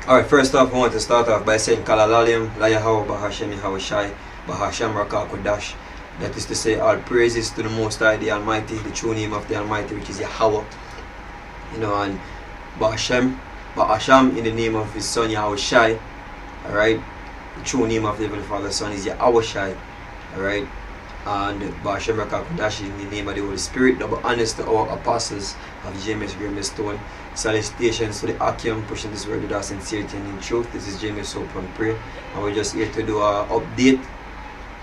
Alright, first off, I want to start off by saying Kalalalim, Layahawa, Bahashemi, Hawashai, Bahasham Rakakodash. That is to say, all praises to the Most High, the Almighty, the true name of the Almighty, which is Yahweh. And Bahasham in the name of his son Yahushai. Alright, the true name of the Heavenly Father's Son is Yahushai. Alright, and Bahasham Rakakodash in the name of the Holy Spirit. Double honors to our apostles of James Grimley Stone. Salutations to the Akim pushing this word with our sincerity and in truth. This is James Hope and Pray, and we're just here to do an update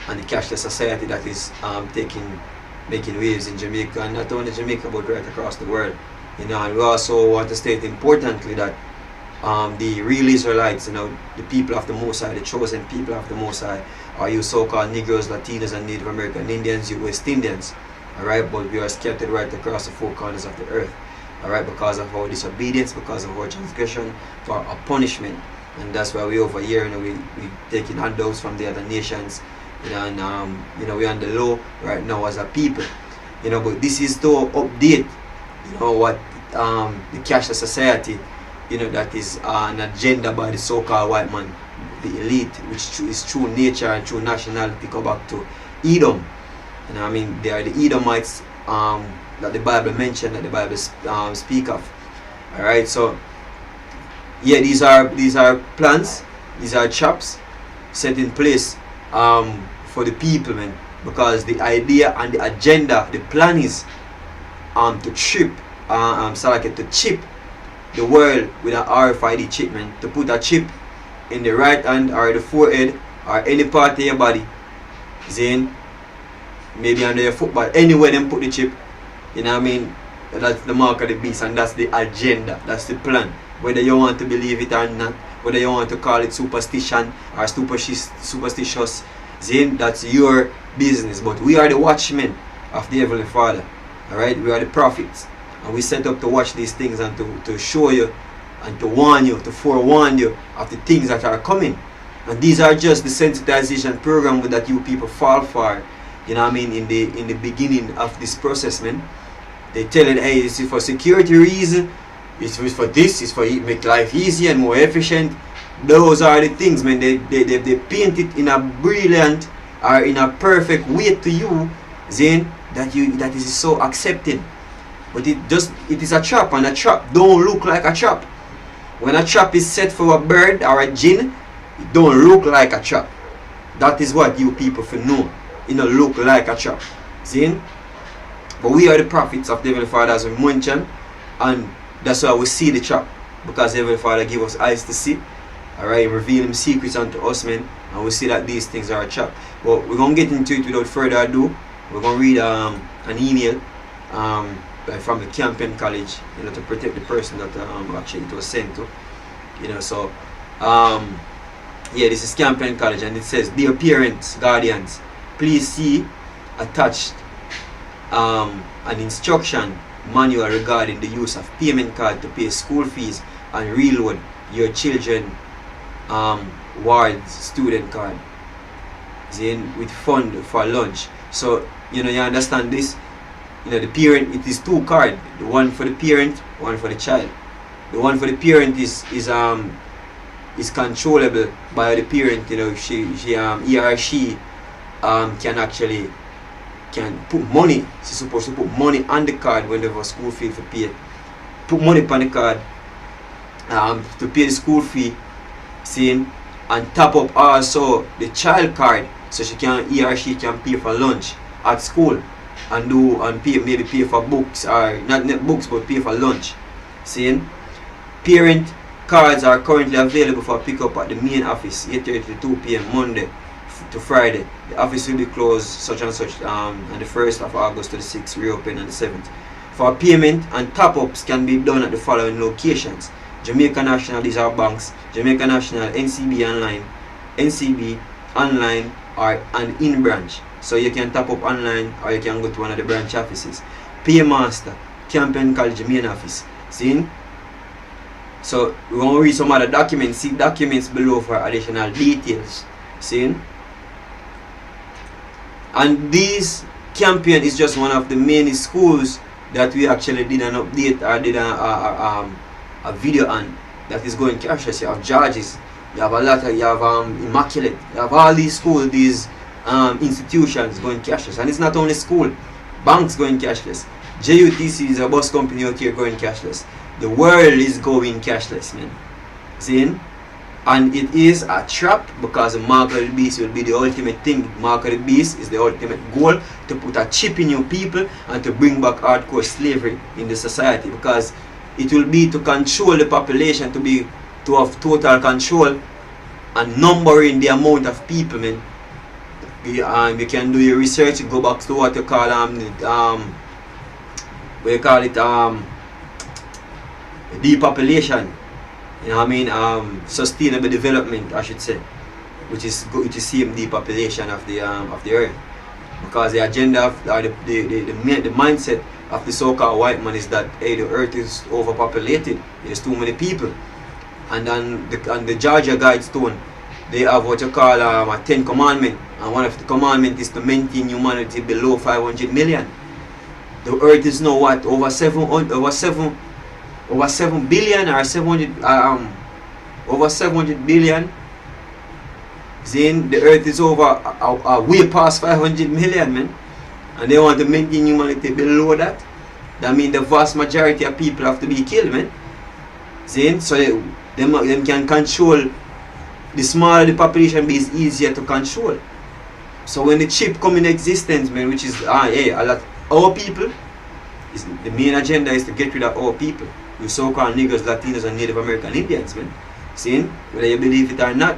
on the cashless society that is making waves in Jamaica, and not only Jamaica but right across the world. And we also want to state importantly that the real Israelites, the people of the Most High, the chosen people of the Most High, are you so-called Negroes, Latinos, and Native American Indians, you West Indians. Alright, but we are scattered right across the four corners of the earth. Alright, because of our disobedience, because of our transgression, for our punishment. And that's why we over here, we taking handouts from the other nations, and we're on the low right now as a people. But this is to update, what the cashless society, that is an agenda by the so-called white man, the elite, which is true nature and true nationality, go back to Edom. They are the Edomites that the Bible mentioned, that the Bible speak of. Alright, so yeah, these are plans, these are traps set in place for the people, man, because the idea and the agenda, the plan is to chip the world with an RFID chip, man, to put a chip in the right hand or the forehead or any part of your body, then maybe under your foot, but anywhere them put the chip. That's the mark of the beast, and that's the agenda, that's the plan. Whether you want to believe it or not, whether you want to call it superstition or superstitious, then that's your business. But we are the watchmen of the Heavenly Father. Alright, we are the prophets, and we set up to watch these things and to show you and to warn you, to forewarn you of the things that are coming. And these are just the sensitization program that you people fall for. In the beginning of this process, man. They tell it, hey, this is for security reason, it's for this, it's for make life easier and more efficient. Those are the things, man. They paint it in a brilliant or in a perfect way to you, then that is so accepted. But it is a trap, and a trap don't look like a trap. When a trap is set for a bird or a jinn, it don't look like a trap. That is what you people should know. Look like a trap. See? But we are the prophets of the Heavenly Father, as we mentioned, and that's why we see the trap, because the Heavenly Father give us eyes to see. Alright, reveal him secrets unto us, men, and we see that these things are a trap. But we're gonna get into it without further ado. We're gonna read an email from the Campion College, to protect the person that actually it was sent to. Yeah, this is Campion College, and it says, "Dear parents, guardians, please see attached an instruction manual regarding the use of payment card to pay school fees and reload your children ward's student card with fund for lunch." So you understand this. The parent, it is two cards, the one for the parent, one for the child. The one for the parent is controllable by the parent. He or she can put money. She's supposed to put money on the card when they have a school fee for pay. Put money on the card to pay the school fee, and top up also the child card, so he or she can pay for lunch at school and maybe pay for books, or not books but pay for lunch. Parent cards are currently available for pickup at the main office 8:30 to 2 p.m. Monday to Friday. The office will be closed such and such on the 1st of August to the 6th, reopen on the 7th. For payment and top-ups can be done at the following locations: Jamaica National, these are banks, Jamaica National, NCB online and in branch. So you can top up online, or you can go to one of the branch offices. Paymaster, Campion College main office. See? So we're going to read some other documents. See documents below for additional details. See? And this Campion is just one of the many schools that we actually did an update or did a video on. that is going cashless. You have Georges, you have a lot of, you have Immaculate, you have all these schools, these institutions going cashless. And it's not only school, banks going cashless. JUTC is a bus company out here going cashless. The world is going cashless, man. See? And it is a trap, because the mark of the beast will be the ultimate thing. Mark of the beast is the ultimate goal, to put a chip in your people and to bring back hardcore slavery in the society, because it will be to control the population, to have total control and numbering the amount of people, man. You can do your research, go back to what you call depopulation. You know what I mean? Sustainable development, I should say, which is going to see depopulation of the earth, because the agenda of, or the mindset of the so-called white man is that, hey, the earth is overpopulated, there's too many people. And on the Georgia Guidestone, they have what you call a 10 commandment, and one of the commandments is to maintain humanity below 500 million. The earth is now what, over 7 billion or 700 over 700 billion. Then the earth is over way past 500 million, man, and they want to maintain humanity below that. That means the vast majority of people have to be killed, man. Then so them can control. The smaller the population base, easier to control. So when the chip come in existence, man, which is a lot our people, is the main agenda is to get rid of our people. You so-called niggers, Latinos, and Native American Indians, man. See, whether you believe it or not,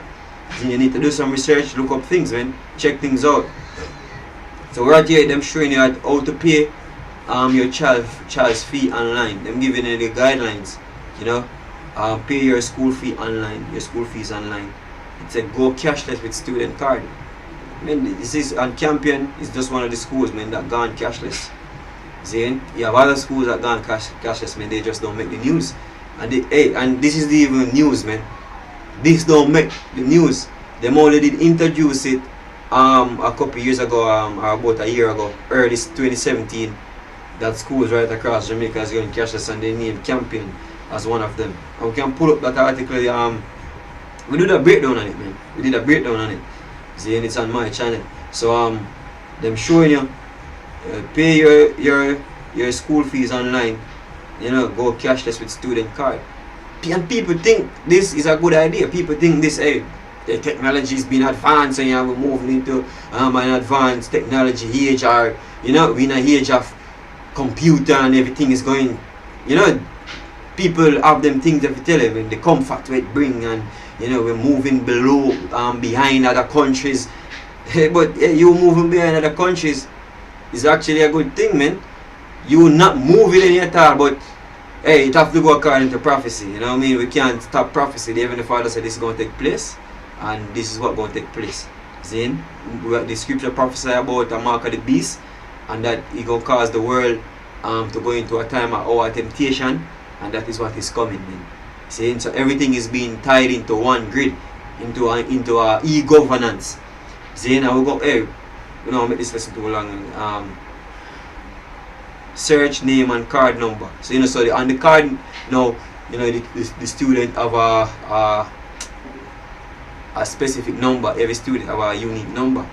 then you need to do some research, look up things, man, check things out. So right here, them showing you how to pay your child's fee online. Them giving you the guidelines, you know. Pay your school fee online, your school fees online. It's a go cashless with student card. Man, this is on Campion. It's just one of the schools, man, that gone cashless. See, you have other schools that gone cashless, man. They just don't make the news. And and this is the even news, man. This don't make the news. Them only did introduce it a couple years ago, or about a year ago, early 2017. That schools right across Jamaica is going cashless, and they named Campion as one of them. And we can pull up that article. We did a breakdown on it, man. We did a breakdown on it. See, and it's on my channel. So them showing you pay your school fees online. You know, go cashless with student card. And people think this is a good idea. People think this, hey, the technology has been advanced, and we're moving into an advanced technology age, or you know, we're in an age of computer and everything is going, you know. People have them things that we tell them, and the comfort we bring, and you know, we're moving below, behind other countries. But you moving behind other countries is actually a good thing, man. You not moving any at all, but hey, it have to go according to prophecy. You know what I mean? We can't stop prophecy. The Heavenly Father said this is going to take place, and this is what's going to take place. See, the scripture prophesy about a mark of the beast, and that it going to cause the world to go into a time of our temptation. And that is what is coming, man. See, so everything is being tied into one grid, into a e-governance. See, now we go, hey, we don't make this lesson too long. Search name and card number. So you know, so on the card now, you know, the student have a specific number. Every student have a unique number.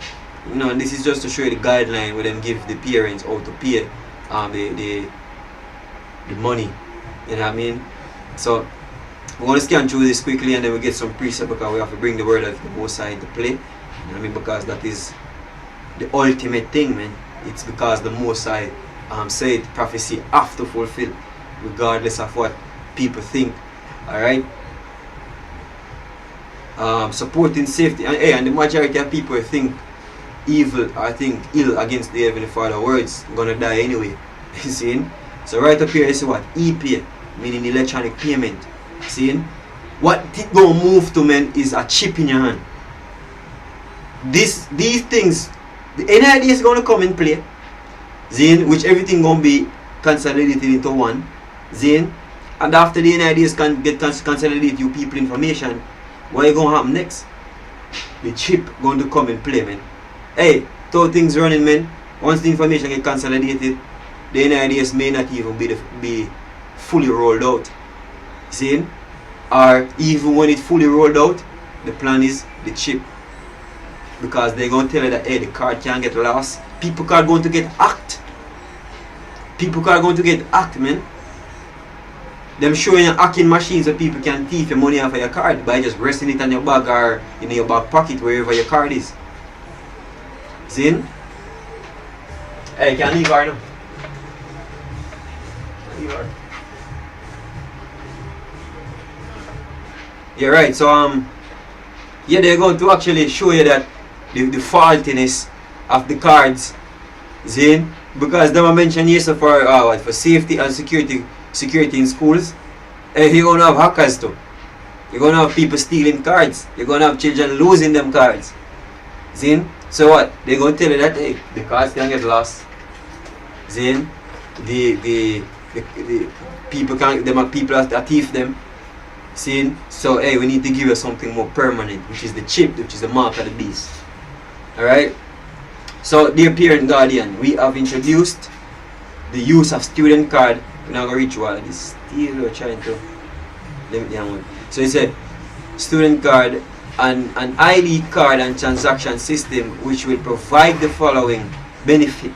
You know, and this is just to show you the guideline where them give the parents how to pay the money. You know what I mean? So we're going to scan through this quickly, and then we get some precept, because we have to bring the word of the Most High into play. You know what I mean? Because that is the ultimate thing, man. It's because the Most High said prophecy have to fulfill, regardless of what people think. Alright? Supporting safety. And the majority of people think evil, or think ill against the Heavenly Father words, gonna die anyway. You see? So right up here, you see what? E-pay, meaning electronic payment. See? What it gonna move to, man, is a chip in your hand. These things, the NID is gonna come in play. Zine, which everything gonna be consolidated into one. Zine, and after the NIDs can get consolidated you people information, what is gonna happen next? The chip going to come in play, man. Hey, how things running, man. Once the information get consolidated, the NIDs may not even be fully rolled out. See? or even when it fully rolled out, the plan is the chip. Because they're going to tell you that, hey, the card can't get lost. People are going to get hacked. People are going to get hacked, man. Them showing you hacking machines so people can thief your money off of your card by just resting it on your bag or in your back pocket, wherever your card is. See? Hey, can I leave her now? Leave her. Yeah, right. So yeah, they're going to actually show you that the faultiness of the cards. See? Because they were mentioned here so for safety and security in schools. You're gonna have hackers too. You're gonna have people stealing cards. You're gonna have children losing them cards. See? So what? They're gonna tell you that, hey, the cards can get lost. See? The people can't, them are people that thief them. See? So hey, we need to give you something more permanent, which is the chip, which is the mark of the beast. Alright? So dear parent guardian, we have introduced the use of student card. We're not gonna reach all of this. Still we're trying to limit the amount. So it's a student card and an ID card and transaction system which will provide the following benefit.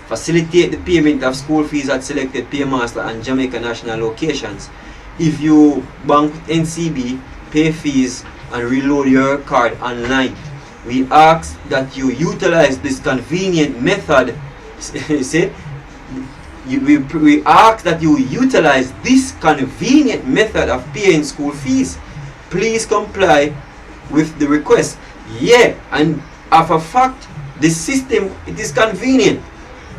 Facilitate the payment of school fees at selected Paymaster and Jamaica National locations. If you bank with NCB, pay fees and reload your card online. We ask that you utilize this convenient method. See? We ask that you utilize this convenient method of paying school fees. Please comply with the request. Yeah, and of a fact, this system, it is convenient.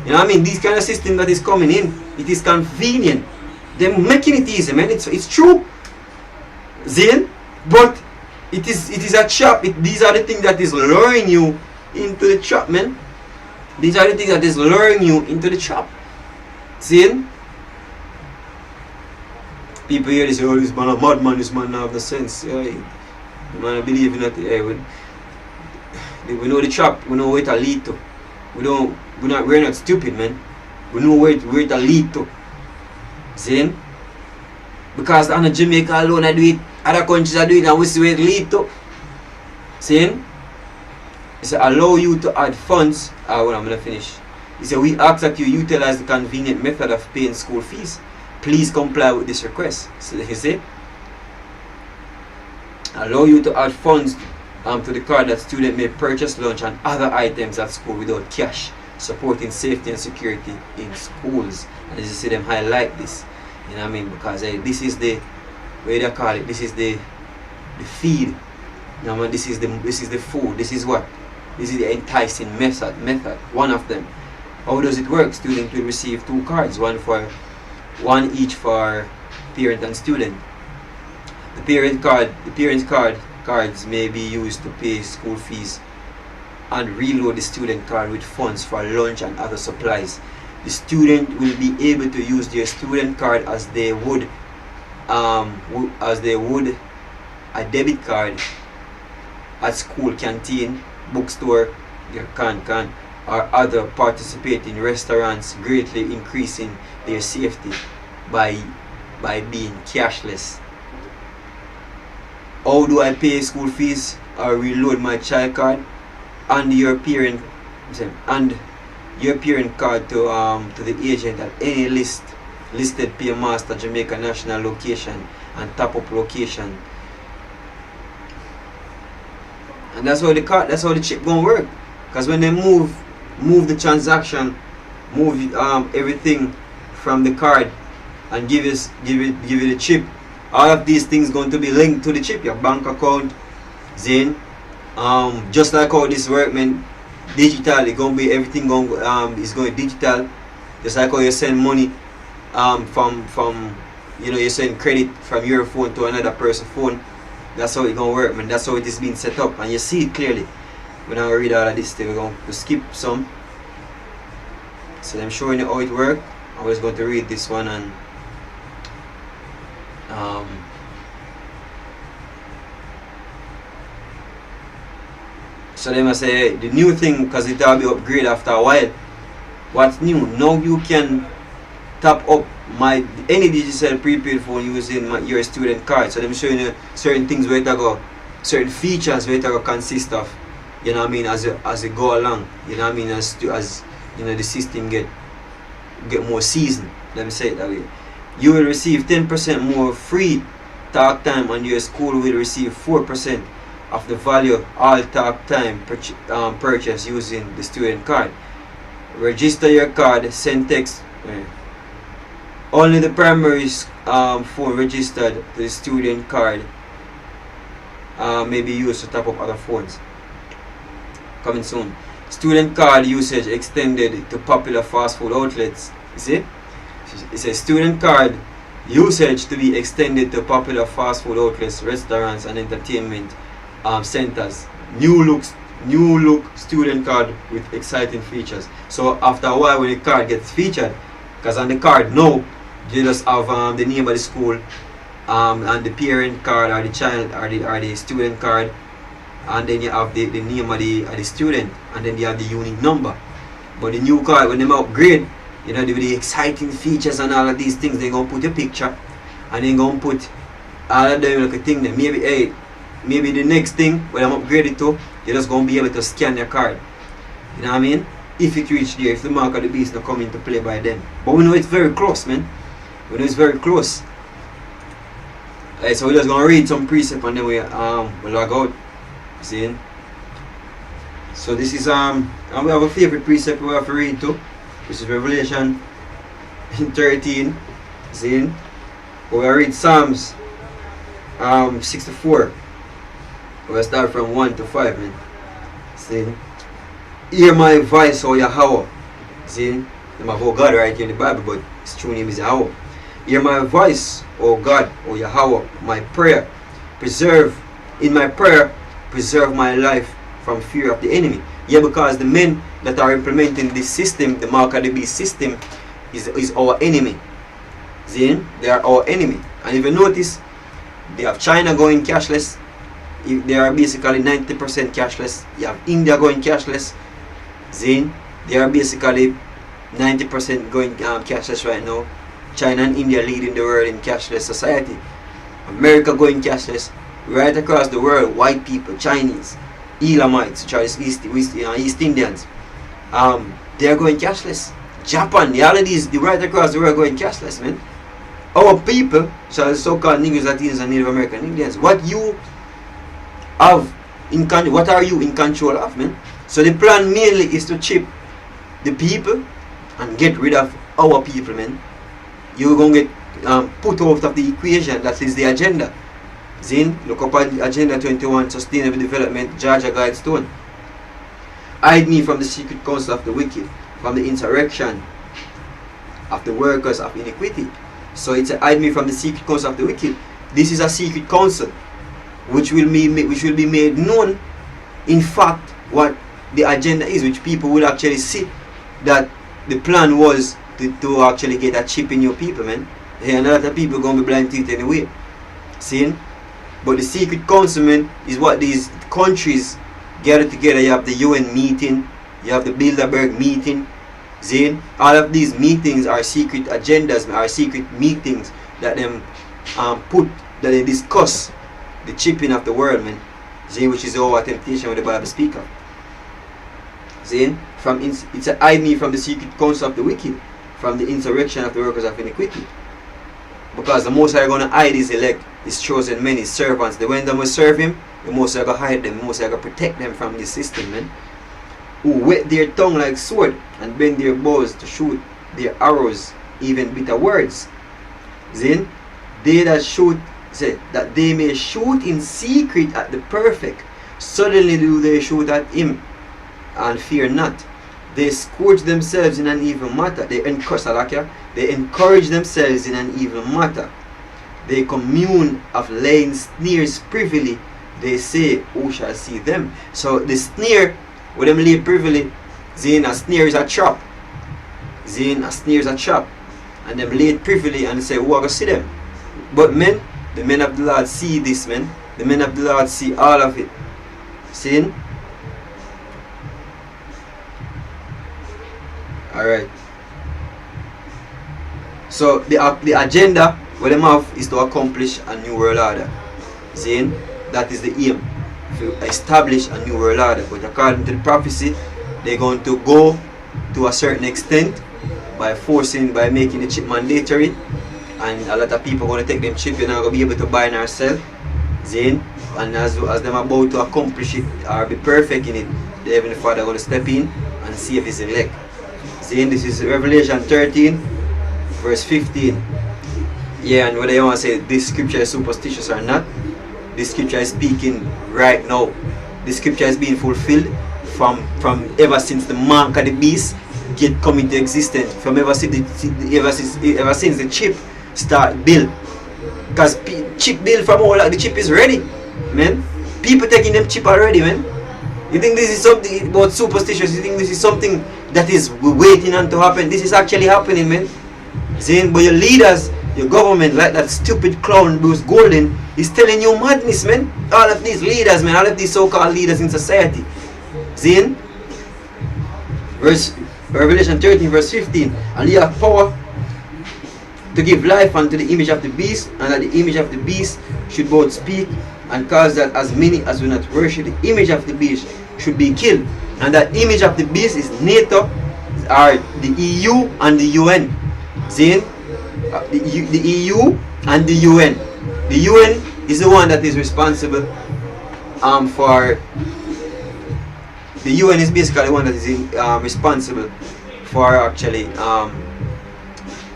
You know what I mean? This kind of system that is coming in, it is convenient. They're making it easy, man. It's true. Zane, but it is a trap. These are the things that is luring you into the trap, man. These are the things that is luring you into the trap. See? People hear this, oh, this man a madman, this man have the sense. Yeah, the man believe in that. Yeah, we know the trap, we know where it lead to. We're not stupid, man. We know where it lead to. See? Because on Jamaica alone I do it, other countries I do it, and we see where it lead to. See? It's allow you to add funds. Well, I'm gonna finish. He said, we ask that you utilize the convenient method of paying school fees. Please comply with this request. So he said, allow you to add funds to the card that student may purchase lunch and other items at school without cash, supporting safety and security in schools. And as you see them highlight this, you know what I mean, because this is the, what they call it, this is the feed. You know what I mean? This is the food. This is what? This is the enticing method. One of them. How does it work? Student will receive 2 cards, one each for parent and student. The parent's cards may be used to pay school fees and reload the student card with funds for lunch and other supplies. The student will be able to use their student card as they would a debit card at school canteen, bookstore, your can or other participating restaurants, greatly increasing their safety by being cashless. How do I pay school fees or reload my child card? And your parent card to the agent at any listed Paymaster Jamaica National location and top-up location. And that's how the chip gonna work. Because when they move the transaction, move everything from the card and give it the chip, all of these things going to be linked to the chip, your bank account, Zane. Just like how this work, man, digital, it's gonna be everything is going digital. Just like how you send money from you send credit from your phone to another person's phone. That's how it's gonna work, man. That's how it is being set up, and you see it clearly. We're not gonna read all of this thing. We're going to skip some. So I'm showing you how it works. I was going to read this one and so they must say the new thing, because it will be upgraded after a while. What's new? Now you can top up any digital prepaid phone using your student card. So them showing you certain things where it go, certain features where it go consist of, you know what I mean, as you go along, you know what I mean, as you know the system get more seasoned. Let me say it that way. You will receive 10% more free talk time, and your school will receive 4% of the value of all talk time purchase using the student card. Register your card, send text. Only the primary phone registered to the student card may be used to top up other phones. Coming soon. Student card usage extended to popular fast food outlets. You see? It says student card usage to be extended to popular fast food outlets, restaurants, and entertainment centers. New look student card with exciting features. So after a while, when the card gets featured, because on the card now you just have the name of the school, and the parent card, or the child, or the student card, and then you have the name of the student, and then you have the unique number. But the new card, when they upgrade, you know, with the exciting features and all of these things, they're gonna put your picture, and they're gonna put all of them like a thing. Then maybe the next thing when I'm upgraded to, you're just gonna be able to scan your card. You know what I mean? If it reach there, if the mark of the beast not come into play by then. But we know it's very close, man. We know it's very close. So we're just gonna read some precept and then we log out. See? So this is and we have a favorite precept we have to read too, which is Revelation 13. See? We'll read Psalms 64. We'll start from 1 to 5, man. See? Hear my voice, O Yahweh. See? I'm about God right here in the Bible, but his true name is Yahweh. Hear my voice, O God, O Yahweh, my prayer. In my prayer, preserve my life from fear of the enemy. Yeah, because the men that are implementing this system, the mark of the beast system, is our enemy. See? They are our enemy. And if you notice, they have China going cashless. They are basically 90% cashless. You have India going cashless. See? They are basically 90% going cashless right now. China and India leading the world in cashless society. America going cashless. Right across the world, white people, Chinese, Elamites, which are East Indians, they are going cashless. Japan, the right across the world going cashless, man. Our people, so so-called Negroes, Latinos, and Native American Indians, what are you in control of, man? So the plan mainly is to chip the people and get rid of our people, man. You're going to get put out of the equation. That is the agenda. Zin, look up at Agenda 21, Sustainable Development, Georgia Guidestone. Hide me from the secret counsel of the wicked, from the insurrection of the workers of iniquity. So it's a hide me from the secret counsel of the wicked. This is a secret counsel which will be made known, in fact, what the agenda is, which people will actually see that the plan was to actually get a chip in your people, man. And a lot of people are going to be blind to it anyway. See? But the secret council, man, is what these countries gather together. You have the UN meeting, you have the Bilderberg meeting. See? All of these meetings are secret agendas, are secret meetings that them that they discuss the chipping of the world, man. See? Which is our temptation with the Bible speak of. See? It's a hide me from the secret counsel of the wicked, from the insurrection of the workers of iniquity. Because the Most High are going to hide his elect, his chosen men, his servants. The when them will serve him, the Most High are going to hide them, the Most High are going to protect them from this system, man. Who whet their tongue like sword and bend their bows to shoot their arrows, even bitter words. Then they that shoot, say, that they may shoot in secret at the perfect. Suddenly do they shoot at him and fear not. They scourge themselves in an evil matter. They encourage themselves in an evil matter. They commune of laying snares privily. They say, who shall see them? So the snare, with them lay privily, Zane, a snare is a trap. Zane, a snare is a trap. And them lay privily and say, who are going to see them? But men, the men of the Lord see this, men. The men of the Lord see all of it. See? Alright. So the agenda what them have is to accomplish a new world order. See, that is the aim, to establish a new world order. But according to the prophecy, they're going to go to a certain extent by making the chip mandatory, and a lot of people are going to take them chip. You're not going to be able to buy nor sell. See, and as them about to accomplish it or be perfect in it, the Heavenly Father going to step in and save his elect. See, this is Revelation 13 verse 15. Yeah, and whether you want to say this scripture is superstitious or not, this scripture is speaking right now. This scripture is being fulfilled from ever since the mark of the beast come into existence, from ever since the chip start build. Because chip build from all the chip is ready, man. People taking them chip already, man. You think this is something about superstitious? You think this is something that is waiting on to happen? This is actually happening, man. Saying, but your leaders, your government, like that stupid clown Bruce Golden, is telling you madness, man. All of these leaders, man, all of these so-called leaders in society. Saying, Revelation 13 verse 15, and you have power to give life unto the image of the beast, and that the image of the beast should both speak, and cause that as many as will not worship the image of the beast should be killed. And that image of the beast is NATO, or the EU and the UN. Saying, the EU and the UN. The UN is the one that is responsible for. The UN is basically the one that is responsible for actually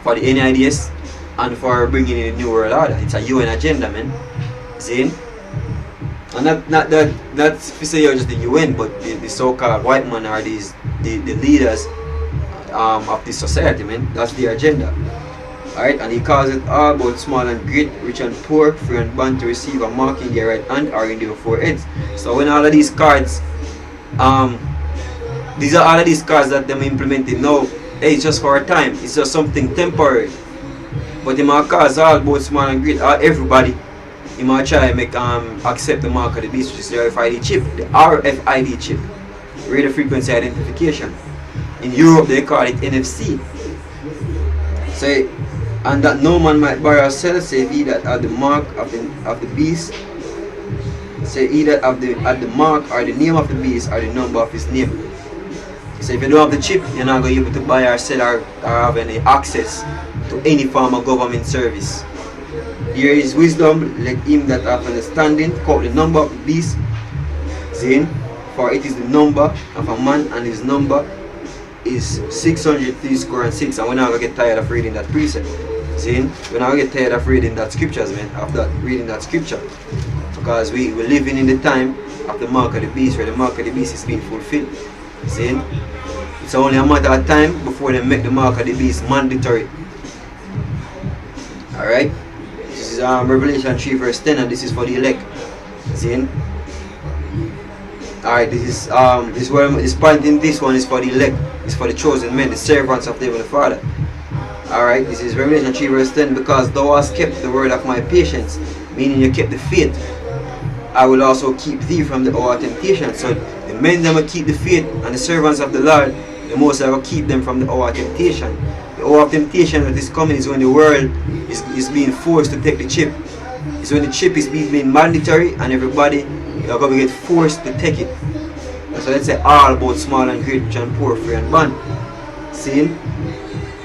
for the NIDS and for bringing in a new world order. It's a UN agenda, man. See? And not that's if you say you're just the UN, but the so-called white man are the leaders of this society, man. That's the agenda. Alright, and he calls it all about small and great, rich and poor, free and bond to receive a mark in their right hand or in their foreheads. So when all of these cards, these are all of these cards that them implementing now, hey, it's just for a time, it's just something temporary. But the mark cards all about small and great, everybody, he might try to make accept the mark of the beast, which is the RFID chip, the RFID chip, radio frequency identification. In Europe they call it NFC. Say, and that no man might buy or sell, save he that at the mark of the beast, say either at the mark or the name of the beast or the number of his name. So if you don't have the chip, you're not going to be able to buy or sell or have any access to any form of government service. Here is wisdom, let him that hath understanding count the number of the beast, saying, for it is the number of a man, and his number is 603 square and 6. And we're not going to get tired of reading that precept. See? We're not going to get tired of reading that scriptures, man, after reading that scripture. Because we're living in the time of the mark of the beast, where the mark of the beast is being fulfilled. See? It's only a matter of time before they make the mark of the beast mandatory. Alright? This is Revelation 3 verse 10, and this is for the elect. See? Alright, this point in this one is for the elect. It's for the chosen men, the servants of the Heavenly Father. Alright, this is Revelation 3 verse 10. Because thou hast kept the word of my patience, meaning you kept the faith, I will also keep thee from the hour of temptation. So the men that will keep the faith and the servants of the Lord, the Most High will keep them from the hour of temptation. The hour of temptation that is coming is when the world is being forced to take the chip. It's when the chip is being made mandatory and everybody are going to get forced to take it. So let's say all about small and great, rich and poor, free and bond. See?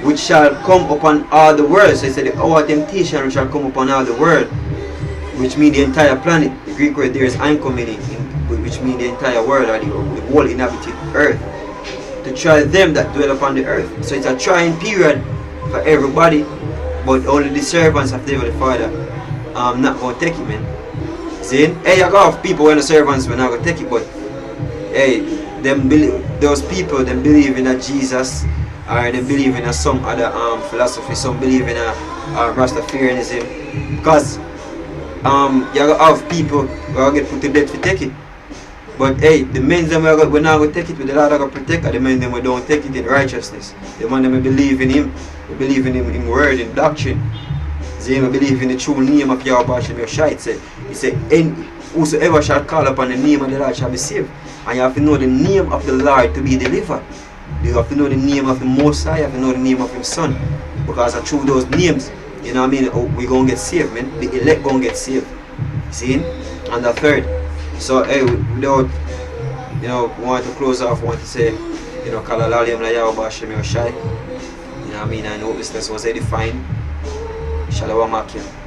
Which shall come upon all the world. So it said the hour of temptation which shall come upon all the world, which means the entire planet. The Greek word there is ankomini, which means the entire world, or the whole inhabited earth, to try them that dwell upon the earth. So it's a trying period for everybody, but only the servants of the Heavenly Father not going to take it, man. See? Hey, you got people when the servants will not going to take it, but hey, those people, they believe in a Jesus, or they believe in some other philosophy. Some believe in a Rastafarianism, because you have people who are get put to death to take it. But hey, the men them we're not going to take it, with the Lord are going to protect it. The men them we don't take it in righteousness. The man them we believe in him, we believe in him in word, in doctrine. They believe in the true name of Yahweh Shem Yoshai. He said, whosoever shall call upon the name of the Lord shall be saved. And you have to know the name of the Lord to be delivered. You have to know the name of the Most High, you have to know the name of His Son. Because through those names, you know what I mean, we gonna get saved, man. The elect gonna get saved. See? And the third. So hey, without want to close off, want to say, Kalalalim la Yaoba Shemi Oshai. You know what I mean? I know this was edifying. Shalom Campion.